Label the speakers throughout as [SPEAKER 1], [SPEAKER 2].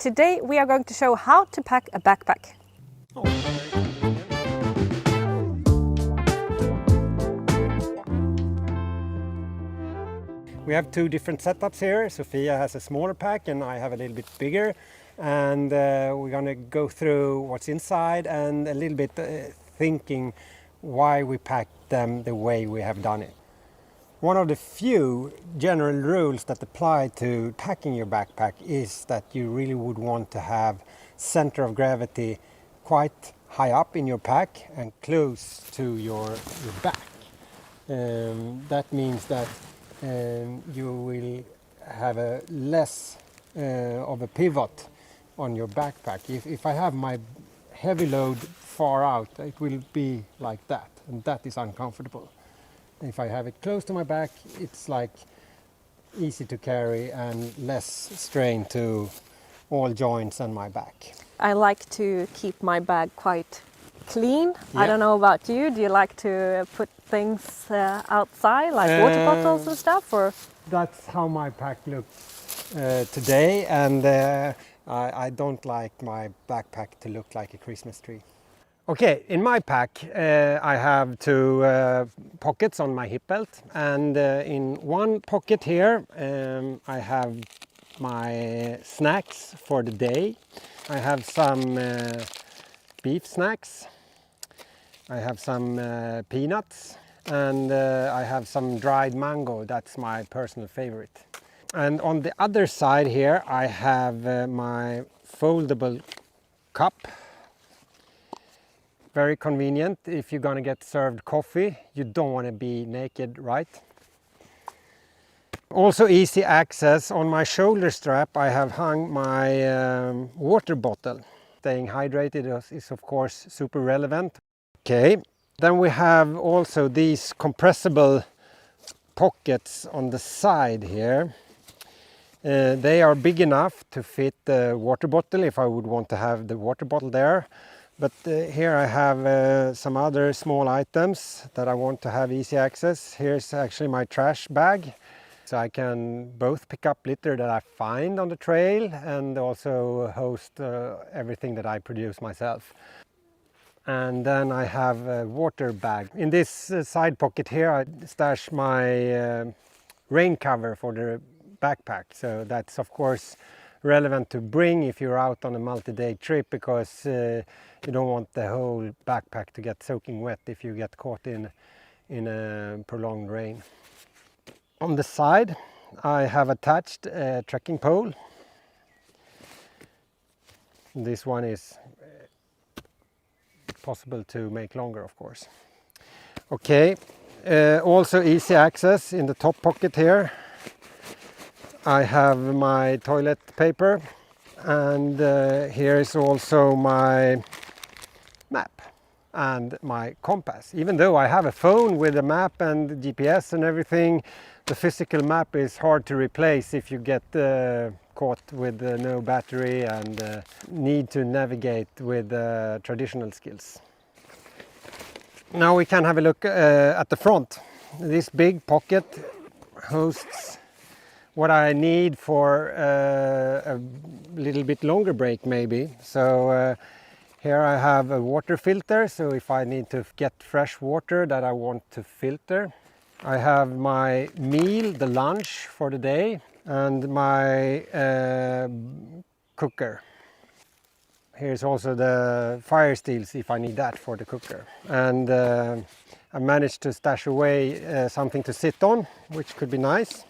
[SPEAKER 1] Today we are going to show how to pack a backpack.
[SPEAKER 2] Oh, we have two different setups here. Sophia has a smaller pack and I have a little bit bigger. And we're going to go through what's inside and a little bit thinking why we packed them the way we have done it. One of the few general rules that apply to packing your backpack is that you really would want to have center of gravity quite high up in your pack and close to your back. That means that you will have a less of a pivot on your backpack. If I have my heavy load far out, it will be like that, and that is uncomfortable. If I have it close to my back, it's like easy to carry and less strain to all joints and my back.
[SPEAKER 1] I like to keep my bag quite clean.
[SPEAKER 2] Yeah.
[SPEAKER 1] I don't know about you. Do you like to put things outside, like water bottles and stuff? Or
[SPEAKER 2] that's how my pack looks today, and I don't like my backpack to look like a Christmas tree. Okay, in my pack I have two pockets on my hip belt, and in one pocket here I have my snacks for the day. I have some beef snacks, I have some peanuts, and I have some dried mango. That's my personal favorite. And on the other side here I have my foldable cup. Very convenient if you're gonna get served coffee. You don't want to be naked, right? Also easy access. On my shoulder strap I have hung my water bottle. Staying hydrated is of course super relevant. Okay, then we have also these compressible pockets on the side here. They are big enough to fit the water bottle if I would want to have the water bottle there. But here I have some other small items that I want to have easy access. Here's actually my trash bag. So I can both pick up litter that I find on the trail and also host everything that I produce myself. And then I have a water bag. In this side pocket here I stash my rain cover for the backpack. So that's of course relevant to bring if you're out on a multi-day trip, because you don't want the whole backpack to get soaking wet if you get caught in a prolonged rain. On the side I have attached a trekking pole. This one is possible to make longer, of course. Okay, also easy access in the top pocket here. I have my toilet paper, and here is also my map and my compass. Even though I have a phone with a map and GPS and everything, the physical map is hard to replace if you get caught with no battery and need to navigate with traditional skills. Now we can have a look at the front. This big pocket hosts what I need for a little bit longer break maybe. So here I have a water filter, so if I need to get fresh water that I want to filter. I have my meal, the lunch for the day, and my cooker. Here's also the fire steels if I need that for the cooker. And I managed to stash away something to sit on, which could be nice.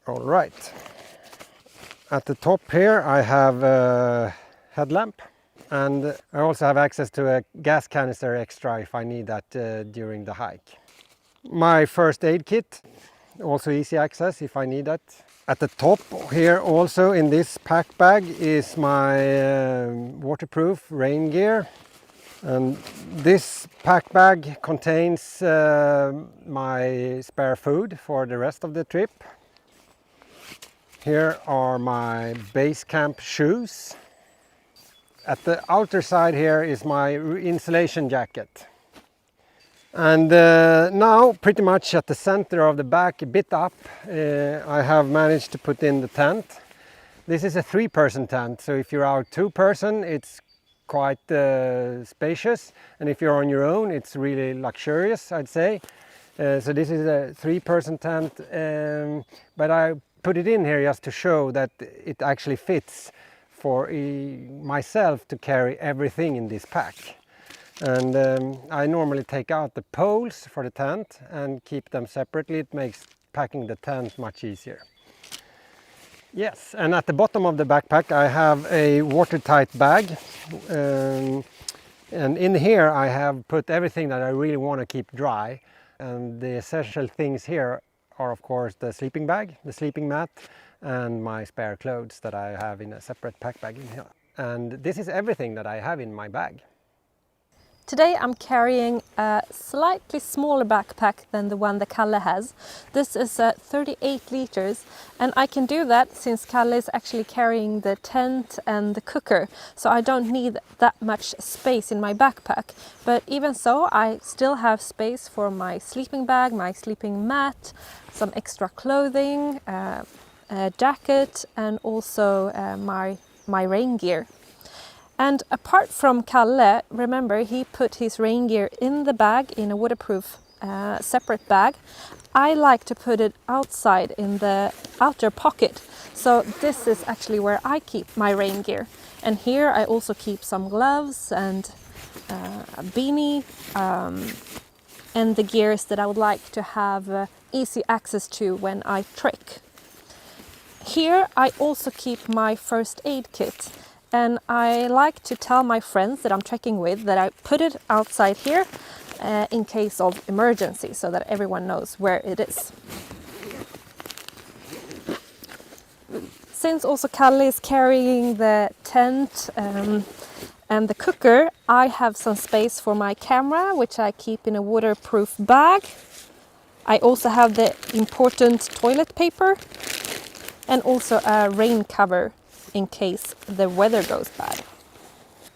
[SPEAKER 2] All right. At the top here I have a headlamp, and I also have access to a gas canister extra if I need that during the hike. My first aid kit, also easy access if I need that. At the top here also in this pack bag is my waterproof rain gear. And this pack bag contains my spare food for the rest of the trip. Here are my base camp shoes. At the outer side here is my insulation jacket. And now pretty much at the center of the back, a bit up, I have managed to put in the tent. This is a 3-person tent, so if you're out 2-person, it's quite spacious, and if you're on your own, it's really luxurious, I'd say. So this is a 3-person tent, but I put it in here just to show that it actually fits for myself to carry everything in this pack. And I normally take out the poles for the tent and keep them separately. It makes packing the tent much easier. Yes, and at the bottom of the backpack I have a watertight bag, and in here I have put everything that I really want to keep dry, and the essential things here are of course the sleeping bag, the sleeping mat, and my spare clothes that I have in a separate pack bag in here. And this is everything that I have in my bag.
[SPEAKER 1] Today I'm carrying a slightly smaller backpack than the one that Kalle has. This is 38 liters, and I can do that since Kalle is actually carrying the tent and the cooker, so I don't need that much space in my backpack. But even so, I still have space for my sleeping bag, my sleeping mat, some extra clothing, a jacket, and also my rain gear. And apart from Kalle, remember he put his rain gear in the bag in a waterproof separate bag. I like to put it outside in the outer pocket. So this is actually where I keep my rain gear. And here I also keep some gloves and a beanie and the gears that I would like to have easy access to when I trek. Here I also keep my first aid kit. And I like to tell my friends that I'm trekking with that I put it outside here in case of emergency, so that everyone knows where it is. Since also Kalle is carrying the tent and the cooker, I have some space for my camera, which I keep in a waterproof bag. I also have the important toilet paper and also a rain cover in case the weather goes bad.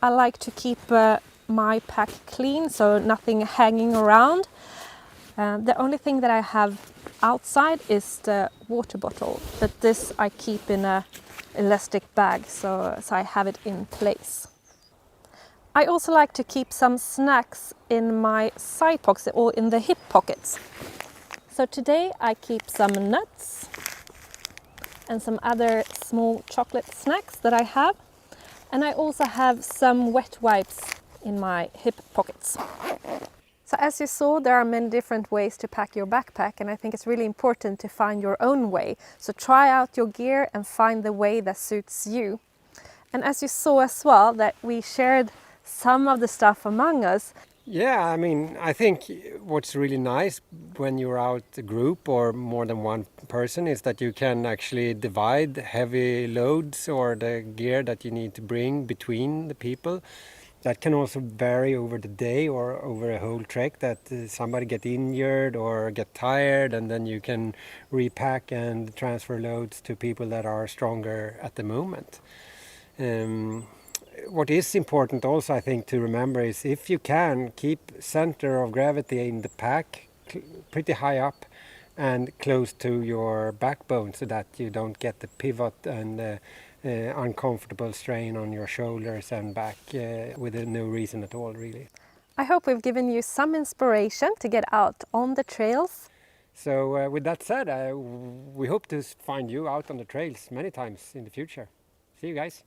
[SPEAKER 1] I like to keep my pack clean, so nothing hanging around. The only thing that I have outside is the water bottle, but this I keep in a elastic bag, so I have it in place. I also like to keep some snacks in my side pockets or in the hip pockets. So today I keep some nuts and some other small chocolate snacks that I have. And I also have some wet wipes in my hip pockets. So as you saw, there are many different ways to pack your backpack, and I think it's really important to find your own way. So try out your gear and find the way that suits you. And as you saw as well, that we shared some of the stuff among us.
[SPEAKER 2] Yeah, I mean, I think what's really nice when you're out a group or more than one person is that you can actually divide heavy loads or the gear that you need to bring between the people. That can also vary over the day or over a whole trek, that somebody get injured or get tired, and then you can repack and transfer loads to people that are stronger at the moment. What is important also, I think, to remember is if you can keep center of gravity in the pack pretty high up and close to your backbone, so that you don't get the pivot and uncomfortable strain on your shoulders and back with no reason at all, really.
[SPEAKER 1] I hope we've given you some inspiration to get out on the trails.
[SPEAKER 2] So with that said, we hope to find you out on the trails many times in the future. See you guys.